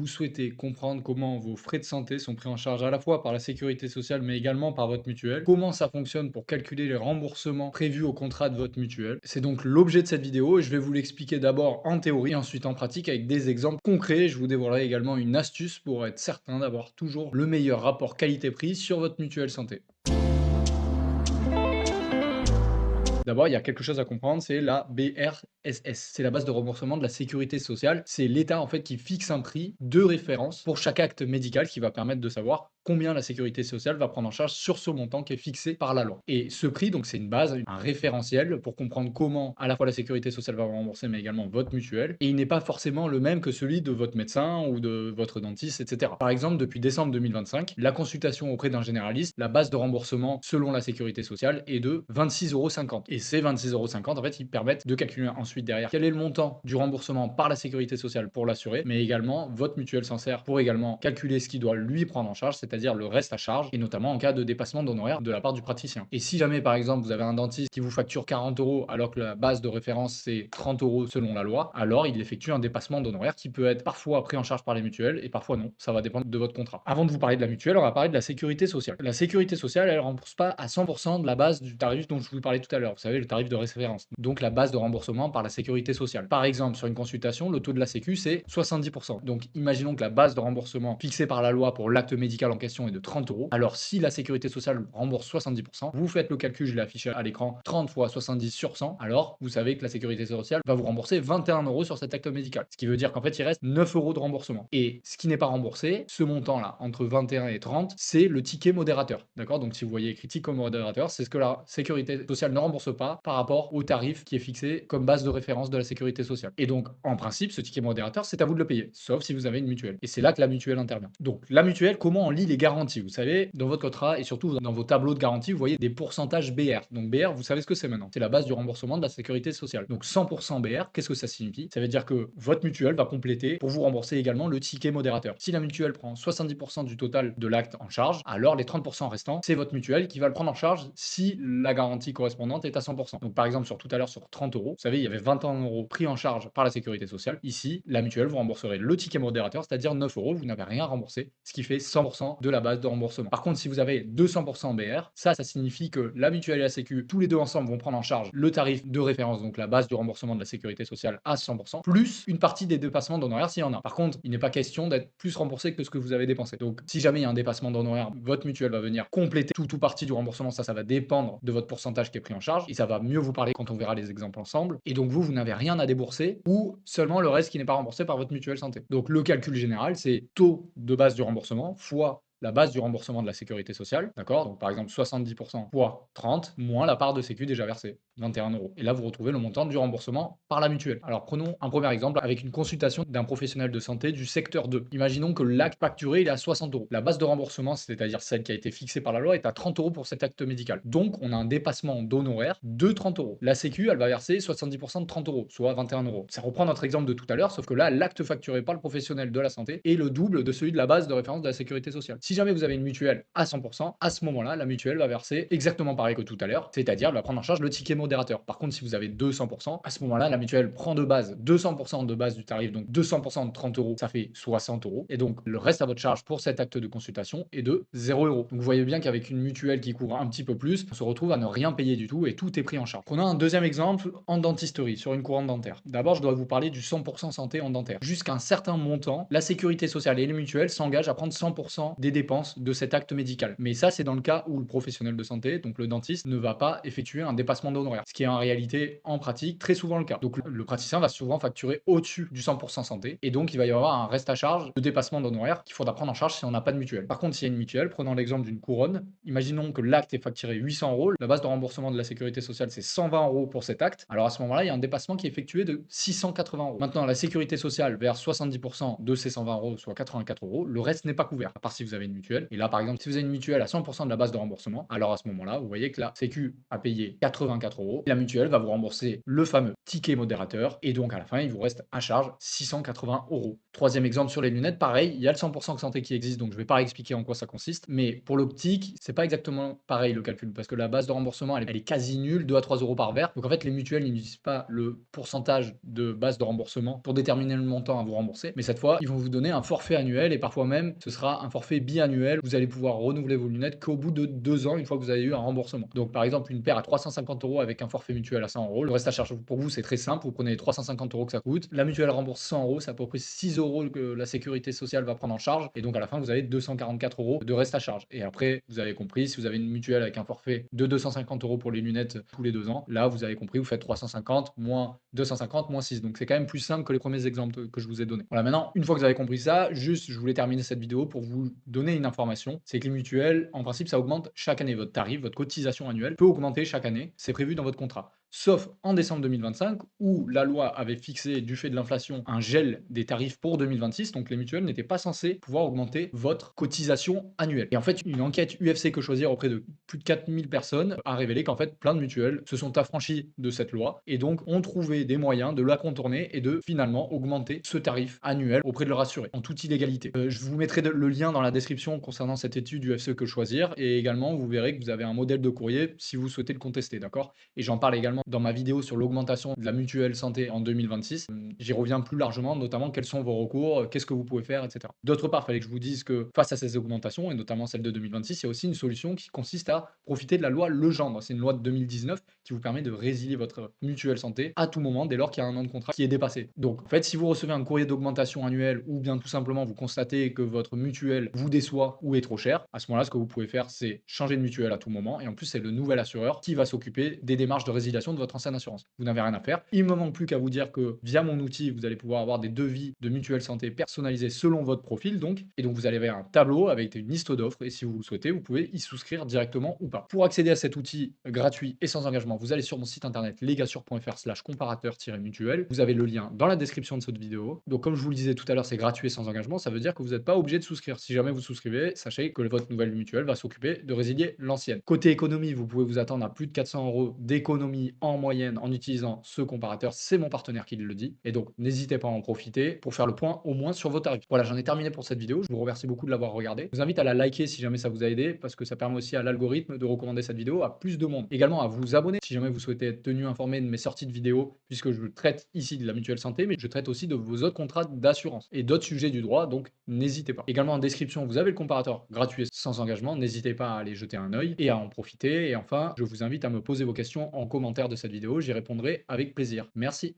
vous souhaitez comprendre comment vos frais de santé sont pris en charge à la fois par la sécurité sociale, mais également par votre mutuelle, comment ça fonctionne pour calculer les remboursements prévus au contrat de votre mutuelle, c'est donc l'objet de cette vidéo et je vais vous l'expliquer d'abord en théorie, ensuite en pratique avec des exemples concrets. Je vous dévoilerai également une astuce pour être certain d'avoir toujours le meilleur rapport qualité-prix sur votre mutuelle santé. D'abord, il y a quelque chose à comprendre, c'est la BRSS. C'est la base de remboursement de la sécurité sociale. C'est l'État en fait qui fixe un prix de référence pour chaque acte médical qui va permettre de savoir combien la sécurité sociale va prendre en charge sur ce montant qui est fixé par la loi. Et ce prix, donc c'est une base, un référentiel pour comprendre comment à la fois la sécurité sociale va vous rembourser, mais également votre mutuelle. Et il n'est pas forcément le même que celui de votre médecin ou de votre dentiste, etc. Par exemple, depuis décembre 2025, la consultation auprès d'un généraliste, la base de remboursement selon la sécurité sociale est de 26,50 €. Et ces 26,50 €, en fait, ils permettent de calculer ensuite derrière quel est le montant du remboursement par la sécurité sociale pour l'assuré, mais également votre mutuelle s'en sert pour également calculer ce qu'il doit lui prendre en charge, c'est-à-dire le reste à charge, et notamment en cas de dépassement d'honoraires de la part du praticien. Et si jamais, par exemple, vous avez un dentiste qui vous facture 40 € alors que la base de référence c'est 30 € selon la loi, alors il effectue un dépassement d'honoraires qui peut être parfois pris en charge par les mutuelles et parfois non. Ça va dépendre de votre contrat. Avant de vous parler de la mutuelle, on va parler de la sécurité sociale. La sécurité sociale, elle rembourse pas à 100% de la base du tarif dont je vous parlais tout à l'heure. Vous savez, le tarif de référence. Donc la base de remboursement par la sécurité sociale. Par exemple, sur une consultation, le taux de la sécu c'est 70%. Donc imaginons que la base de remboursement fixée par la loi pour l'acte médical en question est de 30 €. Alors si la sécurité sociale rembourse 70%, vous faites le calcul, je l'ai affiché à l'écran, 30 fois 70 sur 100, alors vous savez que la sécurité sociale va vous rembourser 21 € sur cet acte médical. Ce qui veut dire qu'en fait, il reste 9 € de remboursement. Et ce qui n'est pas remboursé, ce montant-là, entre 21 et 30, c'est le ticket modérateur. D'accord? Donc si vous voyez écrit ticket modérateur, c'est ce que la sécurité sociale ne rembourse pas par rapport au tarif qui est fixé comme base de référence de la sécurité sociale. Et donc, en principe, ce ticket modérateur, c'est à vous de le payer, sauf si vous avez une mutuelle. Et c'est là que la mutuelle intervient. Donc, la mutuelle, comment on lit les garanties? Vous savez, dans votre contrat et surtout dans vos tableaux de garantie, vous voyez des pourcentages BR. Donc, BR, vous savez ce que c'est maintenant. C'est la base du remboursement de la sécurité sociale. Donc, 100% BR, qu'est-ce que ça signifie? Ça veut dire que votre mutuelle va compléter pour vous rembourser également le ticket modérateur. Si la mutuelle prend 70% du total de l'acte en charge, alors les 30% restants, c'est votre mutuelle qui va le prendre en charge si la garantie correspondante est à 100%. Donc, par exemple, sur tout à l'heure, sur 30 €, vous savez, il y avait 21 € pris en charge par la sécurité sociale. Ici, la mutuelle vous rembourserez le ticket modérateur, c'est-à-dire 9 €, vous n'avez rien remboursé, ce qui fait 100% de la base de remboursement. Par contre, si vous avez 200% BR, ça signifie que la mutuelle et la sécu, tous les deux ensemble vont prendre en charge le tarif de référence, donc la base du remboursement de la sécurité sociale à 100%, plus une partie des dépassements d'honoraires s'il y en a. Par contre, il n'est pas question d'être plus remboursé que ce que vous avez dépensé. Donc, si jamais il y a un dépassement d'honoraires, votre mutuelle va venir compléter tout ou partie du remboursement. Ça va dépendre de votre pourcentage qui est pris en charge et ça va mieux vous parler quand on verra les exemples ensemble. Et donc, vous n'avez rien à débourser ou seulement le reste qui n'est pas remboursé par votre mutuelle santé. Donc, le calcul général, c'est taux de base du remboursement fois la base du remboursement de la sécurité sociale, d'accord? Donc par exemple 70% fois 30 moins la part de sécu déjà versée, 21 €. Et là, vous retrouvez le montant du remboursement par la mutuelle. Alors prenons un premier exemple avec une consultation d'un professionnel de santé du secteur 2. Imaginons que l'acte facturé il est à 60 €. La base de remboursement, c'est-à-dire celle qui a été fixée par la loi, est à 30 € pour cet acte médical. Donc on a un dépassement d'honoraires de 30 €. La sécu, elle va verser 70% de 30 €, soit 21 €. Ça reprend notre exemple de tout à l'heure, sauf que là, l'acte facturé par le professionnel de la santé est le double de celui de la base de référence de la sécurité sociale. Si jamais vous avez une mutuelle à 100%, à ce moment-là, la mutuelle va verser exactement pareil que tout à l'heure, c'est-à-dire elle va prendre en charge le ticket modérateur. Par contre, si vous avez 200%, à ce moment-là, la mutuelle prend de base 200% de base du tarif, donc 200% de 30 €, ça fait 60 €. Et donc, le reste à votre charge pour cet acte de consultation est de 0 €. Donc, vous voyez bien qu'avec une mutuelle qui couvre un petit peu plus, on se retrouve à ne rien payer du tout et tout est pris en charge. Prenons un deuxième exemple en dentisterie, sur une couronne dentaire. D'abord, je dois vous parler du 100% santé en dentaire. Jusqu'à un certain montant, la sécurité sociale et les mutuelles s'engagent à prendre 100% des dépenses de cet acte médical. Mais ça, c'est dans le cas où le professionnel de santé, donc le dentiste, ne va pas effectuer un dépassement d'honoraires, ce qui est en réalité, en pratique, très souvent le cas. Donc le praticien va souvent facturer au-dessus du 100% santé, et donc il va y avoir un reste à charge de dépassement d'honoraires qu'il faudra prendre en charge si on n'a pas de mutuelle. Par contre, s'il y a une mutuelle, prenons l'exemple d'une couronne, imaginons que l'acte est facturé 800 €, la base de remboursement de la sécurité sociale c'est 120 € pour cet acte, alors à ce moment-là, il y a un dépassement qui est effectué de 680 €. Maintenant, la sécurité sociale verse 70% de ces 120 €, soit 84 €, le reste n'est pas couvert, à part si vous avez une mutuelle. Et là, par exemple, si vous avez une mutuelle à 100% de la base de remboursement, alors à ce moment-là, vous voyez que la sécu a payé 84 €. La mutuelle va vous rembourser le fameux ticket modérateur et donc à la fin, il vous reste à charge 680 €. Troisième exemple sur les lunettes, pareil, il y a le 100 santé qui existe, donc je ne vais pas expliquer en quoi ça consiste. Mais pour l'optique, c'est pas exactement pareil le calcul parce que la base de remboursement, elle est quasi nulle, 2 à 3 € par verre. Donc en fait, les mutuelles, ils n'utilisent pas le pourcentage de base de remboursement pour déterminer le montant à vous rembourser. Mais cette fois, ils vont vous donner un forfait annuel et parfois même, ce sera un forfait biannuel. Vous allez pouvoir renouveler vos lunettes qu'au bout de 2 ans, une fois que vous avez eu un remboursement. Donc par exemple, une paire à 350 € avec un forfait mutuel à 100 €. Le reste à charge pour vous, c'est très simple. Vous prenez les 350 € que ça coûte. La mutuelle rembourse 100 €, c'est à peu près 6 € que la sécurité sociale va prendre en charge. Et donc à la fin, vous avez 244 € de reste à charge. Et après, vous avez compris, si vous avez une mutuelle avec un forfait de 250 € pour les lunettes tous les 2 ans, là, vous avez compris, vous faites 350 moins 250 moins 6. Donc c'est quand même plus simple que les premiers exemples que je vous ai donnés. Voilà, maintenant, une fois que vous avez compris ça, juste, je voulais terminer cette vidéo pour vous donner une information. C'est que les mutuelles, en principe, ça augmente chaque année. Votre tarif, votre cotisation annuelle peut augmenter chaque année. C'est prévu dans votre contrat. Sauf en décembre 2025, où la loi avait fixé, du fait de l'inflation, un gel des tarifs pour 2026. Donc les mutuelles n'étaient pas censées pouvoir augmenter votre cotisation annuelle. Et en fait, une enquête UFC Que Choisir auprès de plus de 4000 personnes a révélé qu'en fait, plein de mutuelles se sont affranchies de cette loi et donc ont trouvé des moyens de la contourner et de finalement augmenter ce tarif annuel auprès de leurs assurés, en toute illégalité. Je vous mettrai le lien dans la description concernant cette étude UFC Que Choisir et également, vous verrez que vous avez un modèle de courrier si vous souhaitez le contester, d'accord? Et j'en parle également dans ma vidéo sur l'augmentation de la mutuelle santé en 2026. J'y reviens plus largement, notamment quels sont vos recours, qu'est-ce que vous pouvez faire, etc. D'autre part, il fallait que je vous dise que face à ces augmentations, et notamment celle de 2026, il y a aussi une solution qui consiste à profiter de la loi Legendre. C'est une loi de 2019 qui vous permet de résilier votre mutuelle santé à tout moment dès lors qu'il y a un an de contrat qui est dépassé. Donc, en fait, si vous recevez un courrier d'augmentation annuelle ou bien tout simplement vous constatez que votre mutuelle vous déçoit ou est trop chère, à ce moment-là, ce que vous pouvez faire, c'est changer de mutuelle à tout moment. Et en plus, c'est le nouvel assureur qui va s'occuper des démarches de résiliation de votre ancienne assurance. Vous n'avez rien à faire. Il me manque plus qu'à vous dire que via mon outil, vous allez pouvoir avoir des devis de mutuelle santé personnalisés selon votre profil, donc. Et donc, vous allez avoir un tableau avec une liste d'offres. Et si vous le souhaitez, vous pouvez y souscrire directement ou pas. Pour accéder à cet outil gratuit et sans engagement, vous allez sur mon site internet legassure.fr/comparateur-mutuel. Vous avez le lien dans la description de cette vidéo. Donc, comme je vous le disais tout à l'heure, c'est gratuit et sans engagement. Ça veut dire que vous n'êtes pas obligé de souscrire. Si jamais vous souscrivez, sachez que votre nouvelle mutuelle va s'occuper de résilier l'ancienne. Côté économie, vous pouvez vous attendre à plus de 400 € d'économie en moyenne en utilisant ce comparateur. C'est mon partenaire qui le dit. Et donc, n'hésitez pas à en profiter pour faire le point au moins sur vos tarifs. Voilà, j'en ai terminé pour cette vidéo. Je vous remercie beaucoup de l'avoir regardé. Je vous invite à la liker si jamais ça vous a aidé parce que ça permet aussi à l'algorithme de recommander cette vidéo à plus de monde. Également à vous abonner si jamais vous souhaitez être tenu informé de mes sorties de vidéos puisque je traite ici de la mutuelle santé, mais je traite aussi de vos autres contrats d'assurance et d'autres sujets du droit, donc n'hésitez pas. Également en description, vous avez le comparateur gratuit et sans engagement. N'hésitez pas à aller jeter un œil et à en profiter. Et enfin, je vous invite à me poser vos questions en commentaire de cette vidéo. J'y répondrai avec plaisir. Merci.